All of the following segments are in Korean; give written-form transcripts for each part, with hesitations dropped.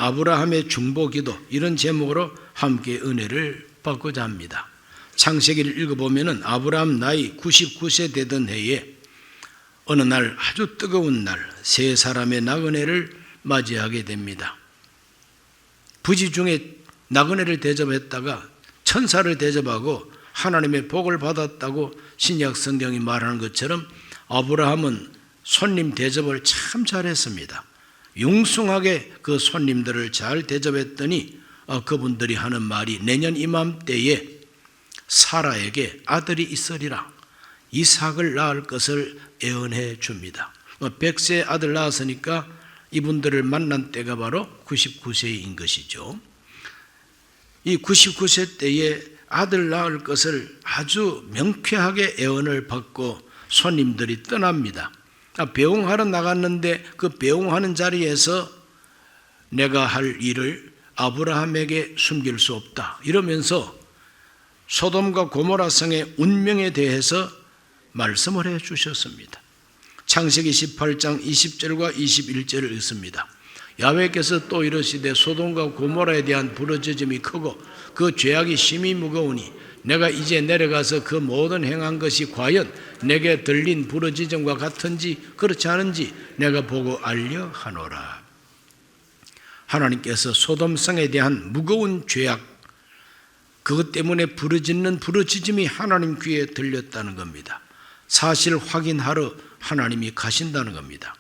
아브라함의 중보기도 이런 제목으로 함께 은혜를 받고자 합니다. 창세기를 읽어보면 아브라함 나이 99세 되던 해에 어느 날 아주 뜨거운 날 세 사람의 나그네를 맞이하게 됩니다. 부지 중에 나그네를 대접했다가 천사를 대접하고 하나님의 복을 받았다고 신약 성경이 말하는 것처럼 아브라함은 손님 대접을 참 잘했습니다. 융숭하게 그 손님들을 잘 대접했더니 그분들이 하는 말이 내년 이맘때에 사라에게 아들이 있으리라, 이삭을 낳을 것을 예언해 줍니다. 100세 아들 낳았으니까 이분들을 만난 때가 바로 99세인 것이죠. 이 99세 때에 아들 낳을 것을 아주 명쾌하게 예언을 받고 손님들이 떠납니다. 배웅하러 나갔는데 그 배웅하는 자리에서 내가 할 일을 아브라함에게 숨길 수 없다 이러면서 소돔과 고모라 성의 운명에 대해서 말씀을 해 주셨습니다. 창세기 18장 20절과 21절을 읽습니다. 야훼께서 또 이르시되 소돔과 고모라에 대한 부르짖음이 크고 그 죄악이 심히 무거우니 내가 이제 내려가서 그 모든 행한 것이 과연 내게 들린 부르짖음과 같은지 그렇지 않은지 내가 보고 알려 하노라. 하나님께서 소돔성에 대한 무거운 죄악, 그것 때문에 부르짖는 부르짖음이 하나님 귀에 들렸다는 겁니다. 사실 확인하러 하나님이 가신다는 겁니다.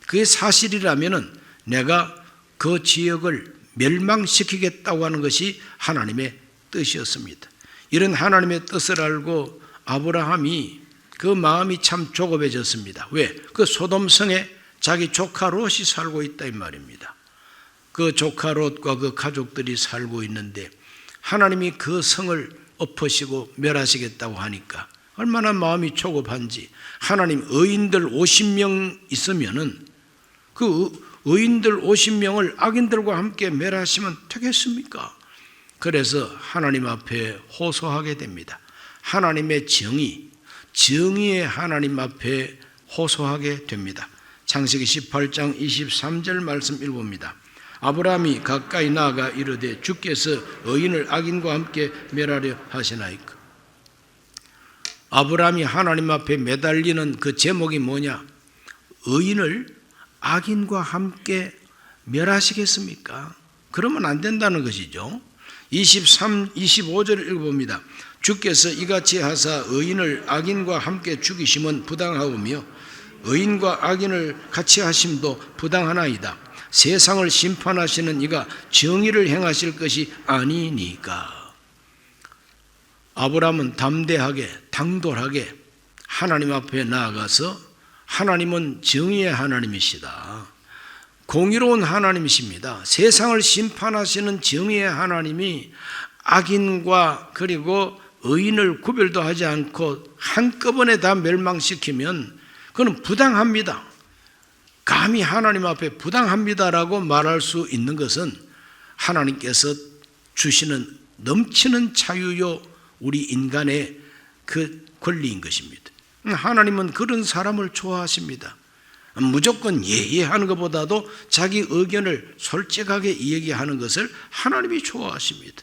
그게 사실이라면 내가 그 지역을 멸망시키겠다고 하는 것이 하나님의 뜻이었습니다. 이런 하나님의 뜻을 알고 아브라함이 그 마음이 참 조급해졌습니다. 왜? 그 소돔성에 자기 조카 롯이 살고 있다 이 말입니다. 그 조카 롯과 그 가족들이 살고 있는데 하나님이 그 성을 엎으시고 멸하시겠다고 하니까 얼마나 마음이 조급한지, 하나님 의인들 50명 있으면은 그 의인들 50명을 악인들과 함께 멸하시면 되겠습니까? 그래서 하나님 앞에 호소하게 됩니다. 하나님의 정의의 하나님 앞에 호소하게 됩니다. 창세기 18장 23절 말씀 읽어봅니다. 아브라함이 가까이 나아가 이르되 주께서 의인을 악인과 함께 멸하려 하시나이까. 아브라함이 하나님 앞에 매달리는 그 제목이 뭐냐? 의인을 악인과 함께 멸하시겠습니까? 그러면 안 된다는 것이죠. 25절을 읽어봅니다. 주께서 이같이 하사 의인을 악인과 함께 죽이심은 부당하오며 의인과 악인을 같이 하심도 부당하나이다. 세상을 심판하시는 이가 정의를 행하실 것이 아니니까. 아브라함은 담대하게 당돌하게 하나님 앞에 나아가서 하나님은 정의의 하나님이시다, 공의로운 하나님이십니다. 세상을 심판하시는 정의의 하나님이 악인과 그리고 의인을 구별도 하지 않고 한꺼번에 다 멸망시키면 그건 부당합니다. 감히 하나님 앞에 부당합니다라고 말할 수 있는 것은 하나님께서 주시는 넘치는 자유요 우리 인간의 그 권리인 것입니다. 하나님은 그런 사람을 좋아하십니다. 무조건 예예하는 것보다도 자기 의견을 솔직하게 이야기하는 것을 하나님이 좋아하십니다.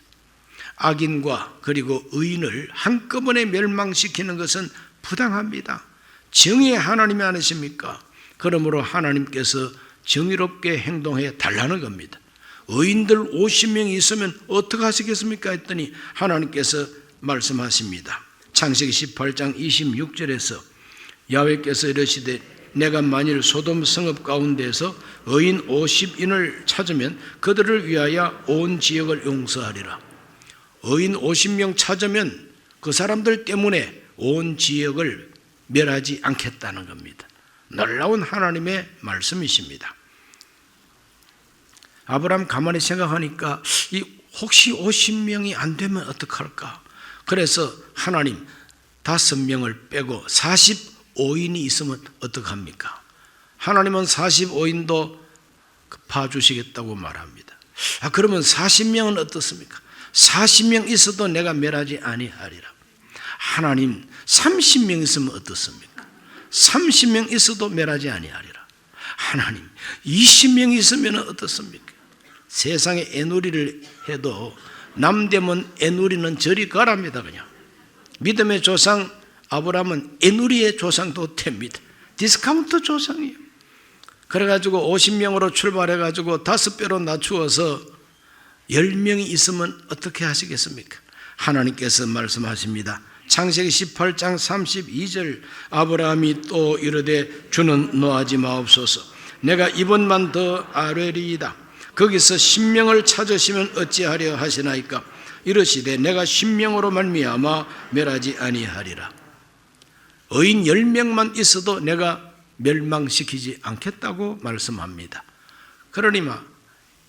악인과 그리고 의인을 한꺼번에 멸망시키는 것은 부당합니다. 정의의 하나님이 아니십니까? 그러므로 하나님께서 정의롭게 행동해 달라는 겁니다. 의인들 50명이 있으면 어떻게 하시겠습니까? 했더니 하나님께서 말씀하십니다. 창세기 18장 26절에서 야훼께서 이르시되 내가 만일 소돔 성읍 가운데서 의인 50인을 찾으면 그들을 위하여 온 지역을 용서하리라. 의인 50명 찾으면 그 사람들 때문에 온 지역을 멸하지 않겠다는 겁니다. 놀라운 하나님의 말씀이십니다. 아브라함 가만히 생각하니까 혹시 50명이 안 되면 어떡할까? 그래서 하나님 5명을 빼고 45인이 있으면 어떡합니까? 하나님은 45인도 봐주시겠다고 말합니다. 그러면 40명은 어떻습니까? 40명 있어도 내가 멸하지 아니하리라. 하나님 30명 있으면 어떻습니까? 30명 있어도 멸하지 아니하리라. 하나님 20명 있으면 어떻습니까? 세상에 애누리를 해도 남되면 애누리는 저리 가랍니다. 그냥 믿음의 조상 아브라함은 애누리의 조상도 됩니다. 디스카운트 조상이에요. 그래가지고 50명으로 출발해가지고 5배로 낮추어서 10명이 있으면 어떻게 하시겠습니까? 하나님께서 말씀하십니다. 창세기 18장 32절 아브라함이 또 이르되 주는 노하지 마옵소서. 내가 이번만 더 아뢰리이다. 거기서 10명을 찾으시면 어찌하려 하시나이까? 이르시되 내가 10명으로 말미암아 멸하지 아니하리라. 의인 10명만 있어도 내가 멸망시키지 않겠다고 말씀합니다. 그러니까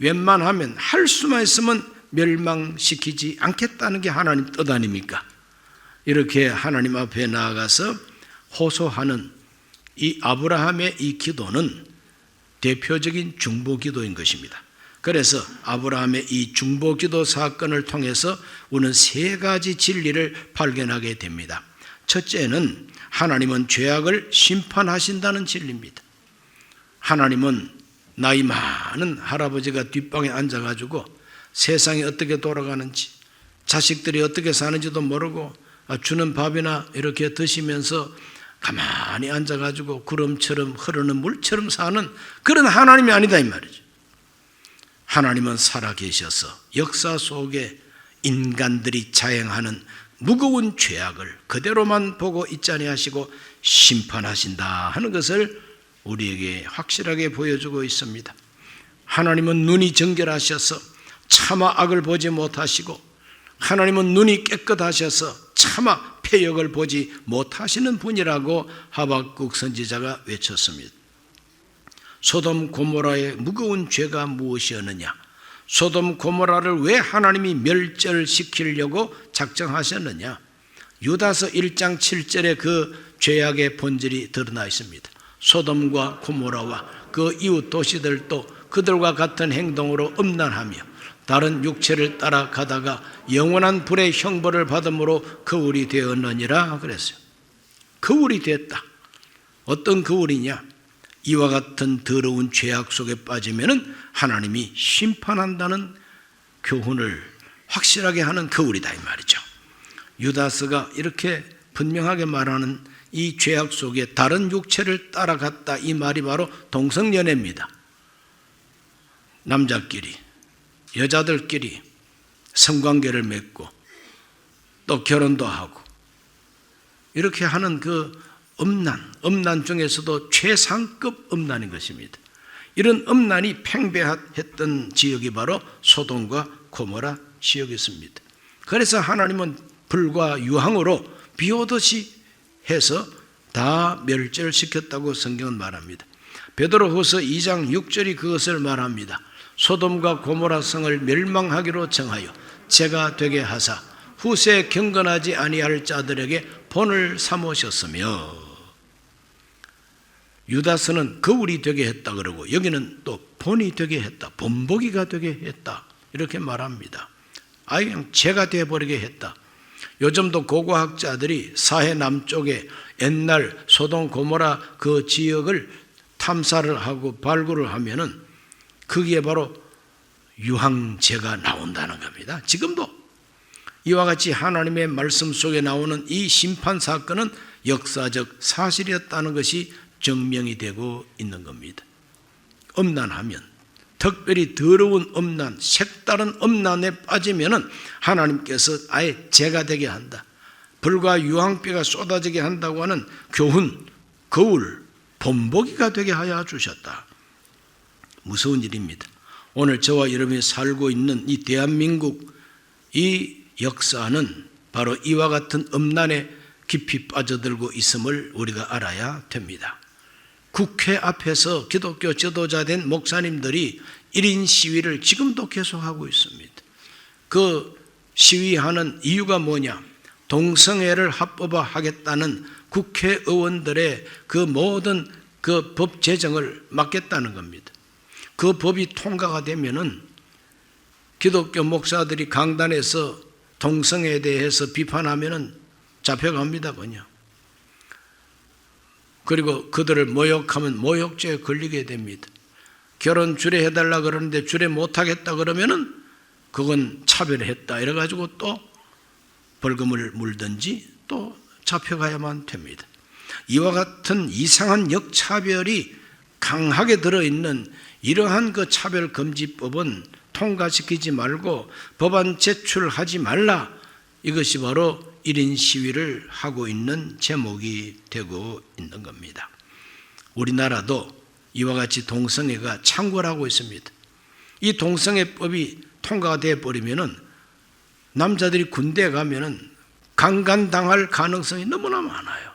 웬만하면 할 수만 있으면 멸망시키지 않겠다는 게 하나님 뜻 아닙니까? 이렇게 하나님 앞에 나아가서 호소하는 이 아브라함의 이 기도는 대표적인 중보기도인 것입니다. 그래서 아브라함의 이 중보기도 사건을 통해서 우리는 3가지 진리를 발견하게 됩니다. 첫째는 하나님은 죄악을 심판하신다는 진리입니다. 하나님은 나이 많은 할아버지가 뒷방에 앉아가지고 세상이 어떻게 돌아가는지, 자식들이 어떻게 사는지도 모르고 주는 밥이나 이렇게 드시면서 가만히 앉아가지고 구름처럼 흐르는 물처럼 사는 그런 하나님이 아니다 이 말이죠. 하나님은 살아계셔서 역사 속에 인간들이 자행하는 무거운 죄악을 그대로만 보고 있지 아니하시고 심판하신다 하는 것을 우리에게 확실하게 보여주고 있습니다. 하나님은 눈이 정결하셔서 차마 악을 보지 못하시고, 하나님은 눈이 깨끗하셔서 차마 패역을 보지 못하시는 분이라고 하박국 선지자가 외쳤습니다. 소돔 고모라의 무거운 죄가 무엇이었느냐? 소돔 고모라를 왜 하나님이 멸절시키려고 작정하셨느냐? 유다서 1장 7절에 그 죄악의 본질이 드러나 있습니다. 소돔과 고모라와 그 이웃 도시들도 그들과 같은 행동으로 음란하며 다른 육체를 따라가다가 영원한 불의 형벌을 받음으로 거울이 되었느니라 그랬어요. 거울이 됐다. 어떤 거울이냐? 이와 같은 더러운 죄악 속에 빠지면은 하나님이 심판한다는 교훈을 확실하게 하는 거울이다 이 말이죠. 유다서가 이렇게 분명하게 말하는 이 죄악 속에 다른 육체를 따라갔다 이 말이 바로 동성연애입니다. 남자끼리 여자들끼리 성관계를 맺고 또 결혼도 하고 이렇게 하는 그 음란 중에서도 최상급 음란인 것입니다. 이런 음란이 팽배했던 지역이 바로 소돔과 고모라 지역이었습니다. 그래서 하나님은 불과 유황으로 비 오듯이 해서 다 멸절시켰다고 성경은 말합니다. 베드로후서 2장 6절이 그것을 말합니다. 소돔과 고모라 성을 멸망하기로 정하여 제가 되게 하사 후세에 경건하지 아니할 자들에게 본을 삼으셨으며, 유다서는 거울이 되게 했다 그러고 여기는 또 본이 되게 했다, 본보기가 되게 했다 이렇게 말합니다. 아예 그냥 죄가 되어버리게 했다. 요즘도 고고학자들이 사해 남쪽에 옛날 소돔 고모라 그 지역을 탐사를 하고 발굴을 하면은 거기에 바로 유황죄가 나온다는 겁니다. 지금도 이와 같이 하나님의 말씀 속에 나오는 이 심판 사건은 역사적 사실이었다는 것이 증명이 되고 있는 겁니다. 음란하면, 특별히 더러운 음란, 색다른 음란에 빠지면은 하나님께서 아예 죄가 되게 한다. 불과 유황비가 쏟아지게 한다고 하는 교훈, 거울, 본보기가 되게 하여 주셨다. 무서운 일입니다. 오늘 저와 여러분이 살고 있는 이 대한민국 이 역사는 바로 이와 같은 음란에 깊이 빠져들고 있음을 우리가 알아야 됩니다. 국회 앞에서 기독교 지도자된 목사님들이 1인 시위를 지금도 계속하고 있습니다. 그 시위하는 이유가 뭐냐? 동성애를 합법화하겠다는 국회의원들의 그 모든 그 법 제정을 막겠다는 겁니다. 그 법이 통과가 되면은 기독교 목사들이 강단에서 동성애에 대해서 비판하면은 잡혀갑니다, 그냥. 그리고 그들을 모욕하면 모욕죄에 걸리게 됩니다. 결혼 주례해달라 그러는데 주례 못하겠다 그러면은 그건 차별했다 이래가지고 또 벌금을 물든지 또 잡혀가야만 됩니다. 이와 같은 이상한 역차별이 강하게 들어있는 이러한 그 차별금지법은 통과시키지 말고 법안 제출하지 말라. 이것이 바로 1인 시위를 하고 있는 제목이 되고 있는 겁니다. 우리나라도 이와 같이 동성애가 창궐하고 있습니다. 이 동성애법이 통과되어 버리면은 남자들이 군대에 가면은 강간당할 가능성이 너무나 많아요.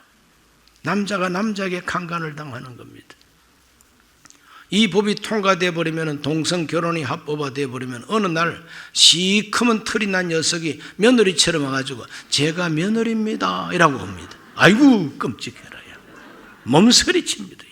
남자가 남자에게 강간을 당하는 겁니다. 이 법이 통과되어 버리면 동성 결혼이 합법화되어 버리면 어느 날 시커먼 털이 난 녀석이 며느리처럼 와가지고 제가 며느리입니다 이라고 합니다. 아이고 끔찍해라. 몸서리칩니다.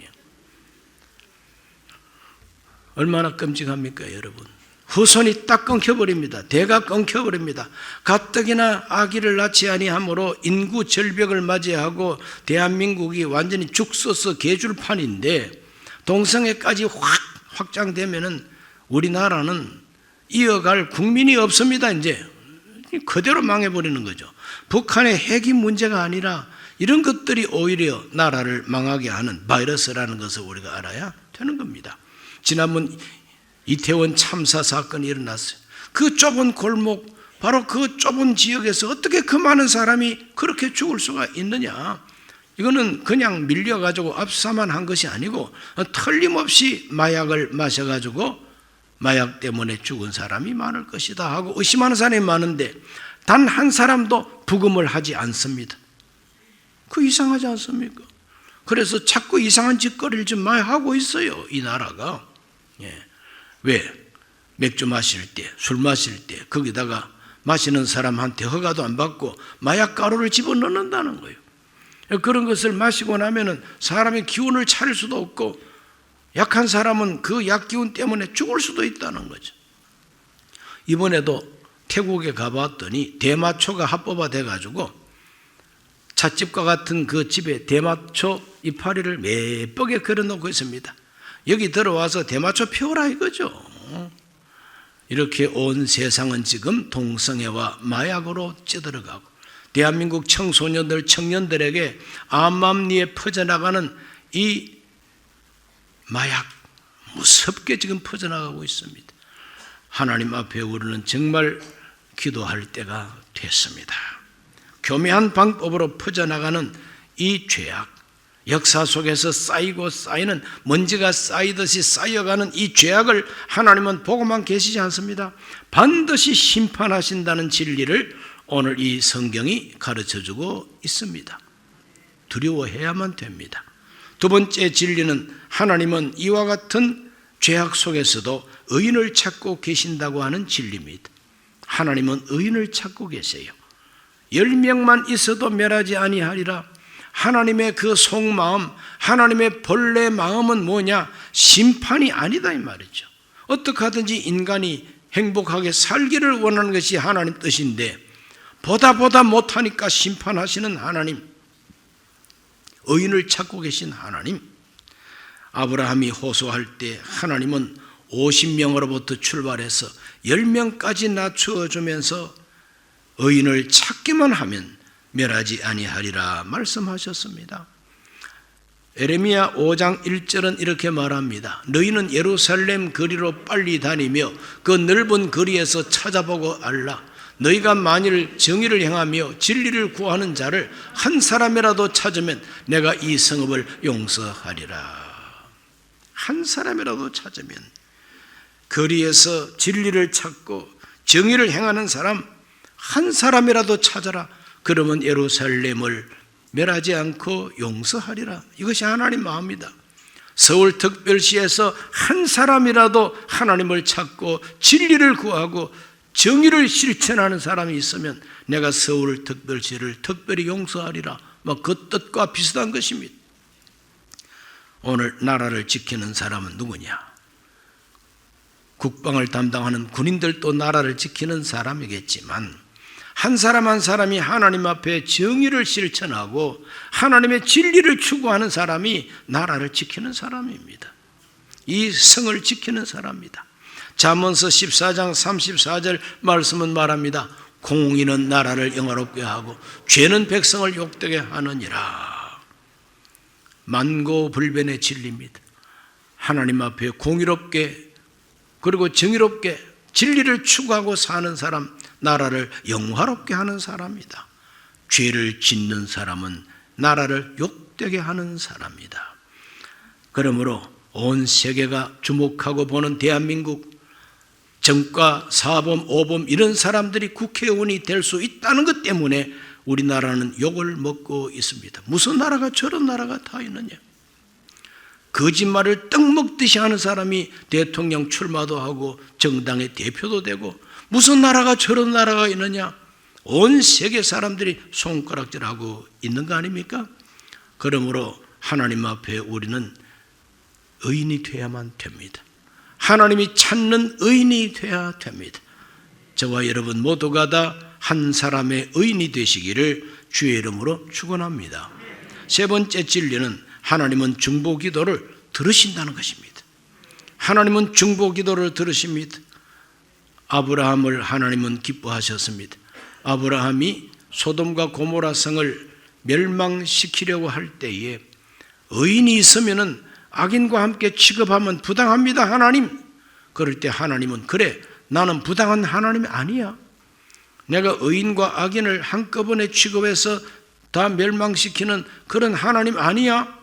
얼마나 끔찍합니까 여러분. 후손이 딱 끊겨버립니다. 대가 끊겨버립니다. 가뜩이나 아기를 낳지 아니하므로 인구 절벽을 맞이하고 대한민국이 완전히 죽서서 개줄판인데 동성애까지 확장되면은 우리나라는 이어갈 국민이 없습니다. 이제 그대로 망해버리는 거죠. 북한의 핵이 문제가 아니라 이런 것들이 오히려 나라를 망하게 하는 바이러스라는 것을 우리가 알아야 되는 겁니다. 지난번 이태원 참사 사건이 일어났어요. 그 좁은 골목, 바로 그 좁은 지역에서 어떻게 그 많은 사람이 그렇게 죽을 수가 있느냐. 이거는 그냥 밀려가지고 압사만 한 것이 아니고 틀림없이 마약을 마셔가지고 마약 때문에 죽은 사람이 많을 것이다 하고 의심하는 사람이 많은데 단 한 사람도 부검을 하지 않습니다. 그 이상하지 않습니까? 그래서 자꾸 이상한 짓거리를 좀 많이 하고 있어요, 이 나라가. 왜? 맥주 마실 때, 술 마실 때 거기다가 마시는 사람한테 허가도 안 받고 마약 가루를 집어넣는다는 거예요. 그런 것을 마시고 나면은 사람의 기운을 차릴 수도 없고 약한 사람은 그 약 기운 때문에 죽을 수도 있다는 거죠. 이번에도 태국에 가봤더니 대마초가 합법화돼 가지고 찻집과 같은 그 집에 대마초 이파리를 매쁘게 걸어놓고 있습니다. 여기 들어와서 대마초 피우라 이거죠. 이렇게 온 세상은 지금 동성애와 마약으로 찌들어가고 대한민국 청소년들, 청년들에게 암암리에 퍼져나가는 이 마약 무섭게 지금 퍼져나가고 있습니다. 하나님 앞에 우리는 정말 기도할 때가 됐습니다. 교묘한 방법으로 퍼져나가는 이 죄악, 역사 속에서 쌓이고 쌓이는 먼지가 쌓이듯이 쌓여가는 이 죄악을 하나님은 보고만 계시지 않습니다. 반드시 심판하신다는 진리를 오늘 이 성경이 가르쳐주고 있습니다. 두려워해야만 됩니다. 두 번째 진리는 하나님은 이와 같은 죄악 속에서도 의인을 찾고 계신다고 하는 진리입니다. 하나님은 의인을 찾고 계세요. 10명만 있어도 멸하지 아니하리라. 하나님의 그 속마음, 하나님의 본래 마음은 뭐냐? 심판이 아니다 이 말이죠. 어떻게 하든지 인간이 행복하게 살기를 원하는 것이 하나님 뜻인데 보다 못하니까 심판하시는 하나님, 의인을 찾고 계신 하나님. 아브라함이 호소할 때 하나님은 50명으로부터 출발해서 10명까지 낮추어 주면서 의인을 찾기만 하면 멸하지 아니하리라 말씀하셨습니다. 에레미야 5장 1절은 이렇게 말합니다. 너희는 예루살렘 거리로 빨리 다니며 그 넓은 거리에서 찾아보고 알라. 너희가 만일 정의를 행하며 진리를 구하는 자를 한 사람이라도 찾으면 내가 이 성읍을 용서하리라. 한 사람이라도 찾으면, 거리에서 진리를 찾고 정의를 행하는 사람 한 사람이라도 찾아라. 그러면 예루살렘을 멸하지 않고 용서하리라. 이것이 하나님 마음이다. 서울특별시에서 한 사람이라도 하나님을 찾고 진리를 구하고 정의를 실천하는 사람이 있으면 내가 서울특별시를 특별히 용서하리라. 그 뜻과 비슷한 것입니다. 오늘 나라를 지키는 사람은 누구냐? 국방을 담당하는 군인들도 나라를 지키는 사람이겠지만 한 사람 한 사람이 하나님 앞에 정의를 실천하고 하나님의 진리를 추구하는 사람이 나라를 지키는 사람입니다. 이 성을 지키는 사람이다. 잠언서 14장 34절 말씀은 말합니다. 공의는 나라를 영화롭게 하고 죄는 백성을 욕되게 하느니라. 만고불변의 진리입니다. 하나님 앞에 공의롭게 그리고 정의롭게 진리를 추구하고 사는 사람, 나라를 영화롭게 하는 사람이다. 죄를 짓는 사람은 나라를 욕되게 하는 사람이다. 그러므로 온 세계가 주목하고 보는 대한민국, 정과, 사범, 오범 이런 사람들이 국회의원이 될 수 있다는 것 때문에 우리나라는 욕을 먹고 있습니다. 무슨 나라가 저런 나라가 다 있느냐. 거짓말을 떡 먹듯이 하는 사람이 대통령 출마도 하고 정당의 대표도 되고 무슨 나라가 저런 나라가 있느냐. 온 세계 사람들이 손가락질하고 있는 거 아닙니까? 그러므로 하나님 앞에 우리는 의인이 되어야만 됩니다. 하나님이 찾는 의인이 되어야 됩니다. 저와 여러분 모두가 다 한 사람의 의인이 되시기를 주의 이름으로 축원합니다. 세 번째 진리는 하나님은 중보 기도를 들으신다는 것입니다. 하나님은 중보 기도를 들으십니다. 아브라함을 하나님은 기뻐하셨습니다. 아브라함이 소돔과 고모라 성을 멸망시키려고 할 때에 의인이 있으면은 악인과 함께 취급하면 부당합니다, 하나님. 그럴 때 하나님은 그래, 나는 부당한 하나님이 아니야. 내가 의인과 악인을 한꺼번에 취급해서 다 멸망시키는 그런 하나님 아니야.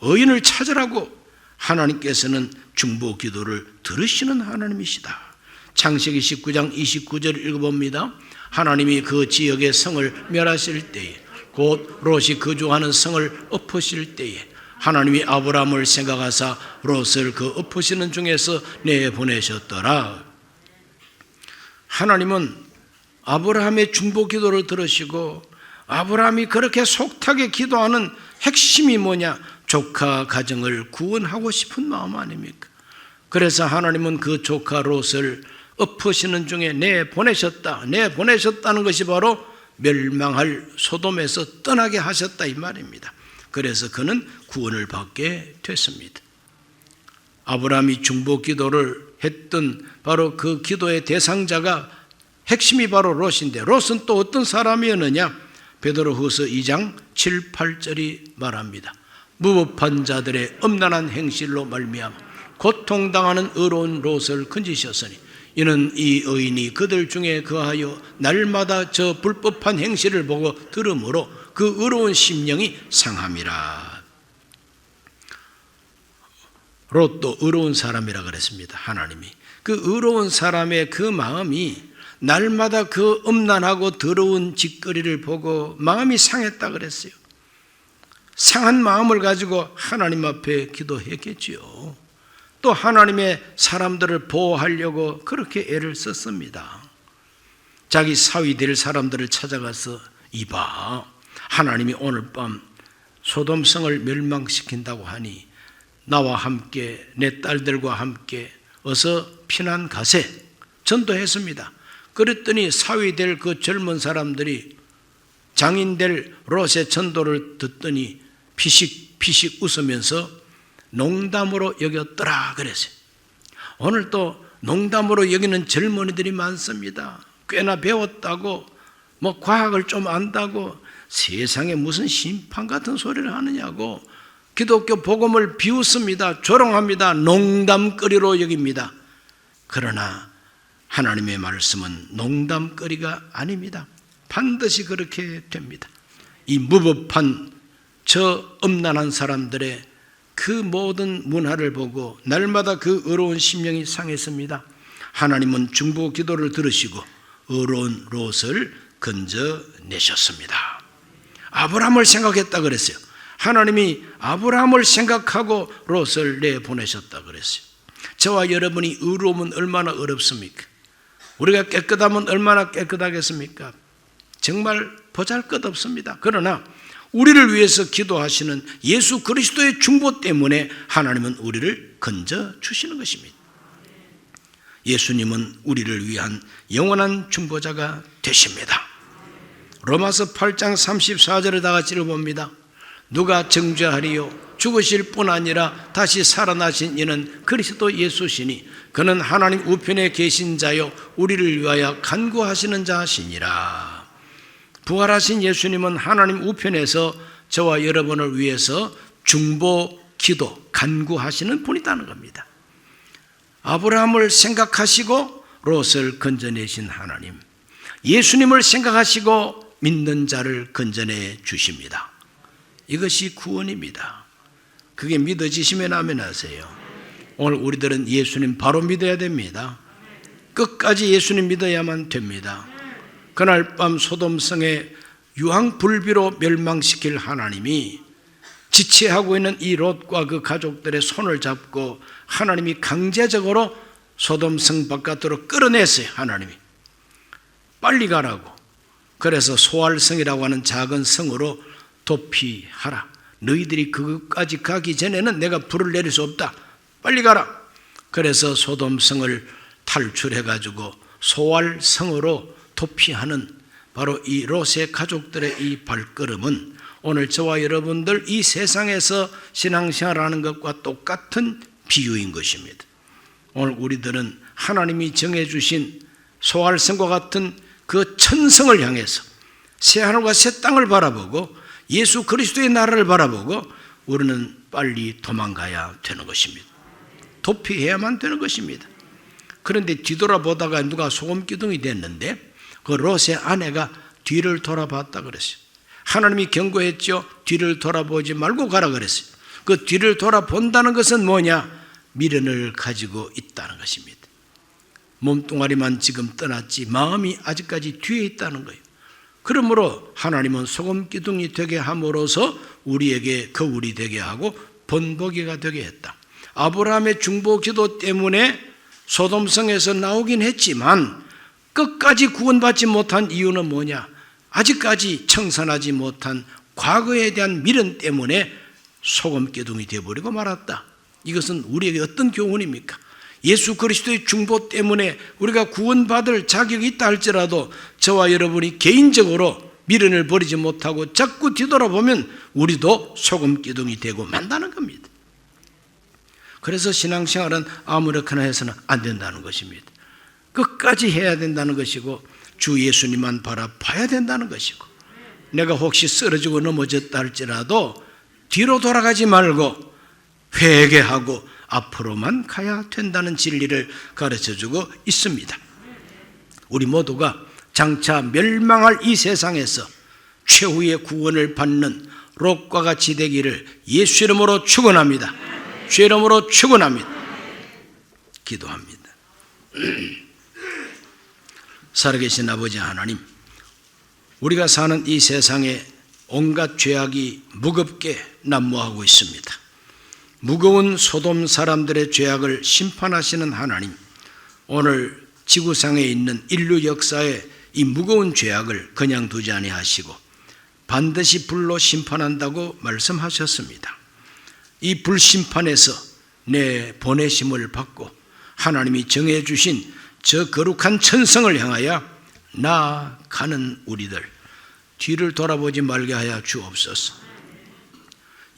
의인을 찾으라고. 하나님께서는 중보 기도를 들으시는 하나님이시다. 창세기 19장 29절을 읽어봅니다. 하나님이 그 지역의 성을 멸하실 때에 곧 롯이 거주하는 성을 엎으실 때에 하나님이 아브라함을 생각하사 롯을 그 엎으시는 중에서 내보내셨더라. 하나님은 아브라함의 중보 기도를 들으시고 아브라함이 그렇게 속타게 기도하는 핵심이 뭐냐? 조카 가정을 구원하고 싶은 마음 아닙니까? 그래서 하나님은 그 조카 롯을 엎으시는 중에 내보내셨다는 것이 바로 멸망할 소돔에서 떠나게 하셨다 이 말입니다. 그래서 그는 구원을 받게 됐습니다. 아브라함이 중보 기도를 했던 바로 그 기도의 대상자가 핵심이 바로 롯인데 롯은 또 어떤 사람이었느냐? 베드로후서 2장 7, 8절이 말합니다. 무법한 자들의 엄란한 행실로 말미암아 고통당하는 의로운 롯을 건지셨으니 이는 이 의인이 그들 중에 거하여 날마다 저 불법한 행실을 보고 들으므로 그 의로운 심령이 상함이라. 롯도 의로운 사람이라 그랬습니다. 하나님이 그 의로운 사람의 그 마음이 날마다 그 음란하고 더러운 짓거리를 보고 마음이 상했다 그랬어요. 상한 마음을 가지고 하나님 앞에 기도했겠지요. 또 하나님의 사람들을 보호하려고 그렇게 애를 썼습니다. 자기 사위 될 사람들을 찾아가서 이봐, 하나님이 오늘 밤 소돔성을 멸망시킨다고 하니 나와 함께 내 딸들과 함께 어서 피난 가세 전도했습니다. 그랬더니 사위 될 그 젊은 사람들이 장인 될 롯의 전도를 듣더니 피식피식 웃으면서 농담으로 여겼더라 그랬어요. 오늘 또 농담으로 여기는 젊은이들이 많습니다. 꽤나 배웠다고 뭐 과학을 좀 안다고 세상에 무슨 심판 같은 소리를 하느냐고 기독교 복음을 비웃습니다. 조롱합니다. 농담거리로 여깁니다. 그러나 하나님의 말씀은 농담거리가 아닙니다. 반드시 그렇게 됩니다. 이 무법한 저 음란한 사람들의 그 모든 문화를 보고 날마다 그 의로운 심령이 상했습니다. 하나님은 중보 기도를 들으시고 의로운 롯을 건져내셨습니다. 아브라함을 생각했다 그랬어요. 하나님이 아브라함을 생각하고 롯을 내보내셨다 그랬어요. 저와 여러분이 의로우면 얼마나 어렵습니까? 우리가 깨끗하면 얼마나 깨끗하겠습니까? 정말 보잘것없습니다. 그러나 우리를 위해서 기도하시는 예수 그리스도의 중보 때문에 하나님은 우리를 건져주시는 것입니다. 예수님은 우리를 위한 영원한 중보자가 되십니다. 로마서 8장 34절을 다 같이 읽어봅니다. 누가 정죄하리요? 죽으실 뿐 아니라 다시 살아나신 이는 그리스도 예수시니 그는 하나님 우편에 계신 자요 우리를 위하여 간구하시는 자시니라. 부활하신 예수님은 하나님 우편에서 저와 여러분을 위해서 중보, 기도, 간구하시는 분이라는 겁니다. 아브라함을 생각하시고 롯을 건져내신 하나님, 예수님을 생각하시고 믿는 자를 건져내 주십니다. 이것이 구원입니다. 그게 믿어지시면 아멘 하세요. 오늘 우리들은 예수님 바로 믿어야 됩니다. 끝까지 예수님 믿어야만 됩니다. 그날 밤 소돔성에 유황불비로 멸망시킬 하나님이 지체하고 있는 이 롯과 그 가족들의 손을 잡고 하나님이 강제적으로 소돔성 바깥으로 끌어냈어요. 하나님이 빨리 가라고. 그래서 소알성이라고 하는 작은 성으로 도피하라. 너희들이 그것까지 가기 전에는 내가 불을 내릴 수 없다. 빨리 가라. 그래서 소돔성을 탈출해가지고 소알성으로 도피하는 바로 이 롯의 가족들의 이 발걸음은 오늘 저와 여러분들 이 세상에서 신앙생활하는 것과 똑같은 비유인 것입니다. 오늘 우리들은 하나님이 정해주신 소알성과 같은 그 천성을 향해서 새하늘과 새 땅을 바라보고 예수 그리스도의 나라를 바라보고 우리는 빨리 도망가야 되는 것입니다. 도피해야만 되는 것입니다. 그런데 뒤돌아보다가 누가 소금기둥이 됐는데 그 롯의 아내가 뒤를 돌아봤다 그랬어요. 하나님이 경고했죠. 뒤를 돌아보지 말고 가라 그랬어요. 그 뒤를 돌아본다는 것은 뭐냐? 미련을 가지고 있다는 것입니다. 몸뚱아리만 지금 떠났지 마음이 아직까지 뒤에 있다는 거예요. 그러므로 하나님은 소금기둥이 되게 함으로써 우리에게 거울이 되게 하고 본보기가 되게 했다. 아브라함의 중보기도 때문에 소돔성에서 나오긴 했지만 끝까지 구원받지 못한 이유는 뭐냐? 아직까지 청산하지 못한 과거에 대한 미련 때문에 소금기둥이 되어버리고 말았다. 이것은 우리에게 어떤 교훈입니까? 예수 그리스도의 중보 때문에 우리가 구원받을 자격이 있다 할지라도 저와 여러분이 개인적으로 미련을 버리지 못하고 자꾸 뒤돌아보면 우리도 소금기둥이 되고 만다는 겁니다. 그래서 신앙생활은 아무렇게나 해서는 안 된다는 것입니다. 끝까지 해야 된다는 것이고 주 예수님만 바라봐야 된다는 것이고 내가 혹시 쓰러지고 넘어졌다 할지라도 뒤로 돌아가지 말고 회개하고 앞으로만 가야 된다는 진리를 가르쳐주고 있습니다. 우리 모두가 장차 멸망할 이 세상에서 최후의 구원을 받는 롯과 같이 되기를 예수 이름으로 축원합니다. 주 이름으로 축원합니다. 기도합니다. 살아계신 아버지 하나님, 우리가 사는 이 세상에 온갖 죄악이 무겁게 난무하고 있습니다. 무거운 소돔 사람들의 죄악을 심판하시는 하나님, 오늘 지구상에 있는 인류 역사에 이 무거운 죄악을 그냥 두지 아니하시고 반드시 불로 심판한다고 말씀하셨습니다. 이 불심판에서 내 보내심을 받고 하나님이 정해주신 저 거룩한 천성을 향하여 나아가는 우리들, 뒤를 돌아보지 말게 하여 주옵소서.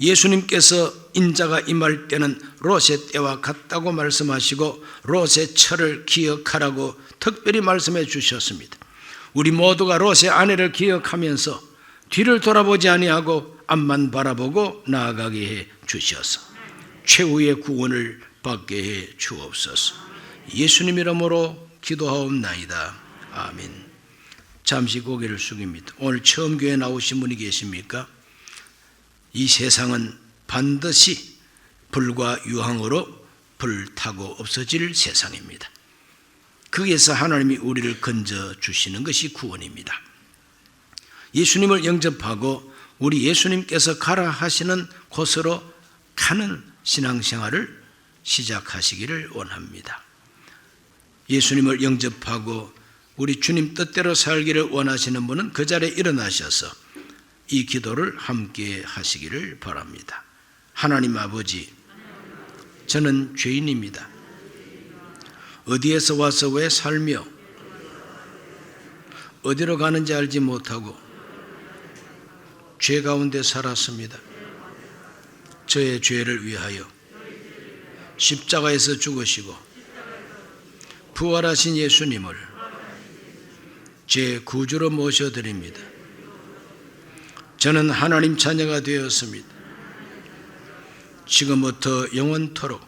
예수님께서 인자가 임할 때는 롯의 때와 같다고 말씀하시고 롯의 철을 기억하라고 특별히 말씀해 주셨습니다. 우리 모두가 롯의 아내를 기억하면서 뒤를 돌아보지 아니하고 앞만 바라보고 나아가게 해 주셔서 최후의 구원을 받게 해 주옵소서. 예수님 이름으로 기도하옵나이다. 아멘. 잠시 고개를 숙입니다. 오늘 처음 교회 나오신 분이 계십니까? 이 세상은 반드시 불과 유황으로 불타고 없어질 세상입니다. 거기에서 하나님이 우리를 건져주시는 것이 구원입니다. 예수님을 영접하고 우리 예수님께서 가라 하시는 곳으로 가는 신앙생활을 시작하시기를 원합니다. 예수님을 영접하고 우리 주님 뜻대로 살기를 원하시는 분은 그 자리에 일어나셔서 이 기도를 함께 하시기를 바랍니다. 하나님 아버지, 저는 죄인입니다. 어디에서 와서 왜 살며 어디로 가는지 알지 못하고 죄 가운데 살았습니다. 저의 죄를 위하여 십자가에서 죽으시고 부활하신 예수님을 제 구주로 모셔드립니다. 저는 하나님 자녀가 되었습니다. 지금부터 영원토록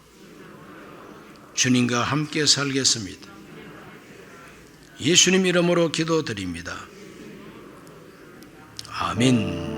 주님과 함께 살겠습니다. 예수님 이름으로 기도드립니다. 아멘.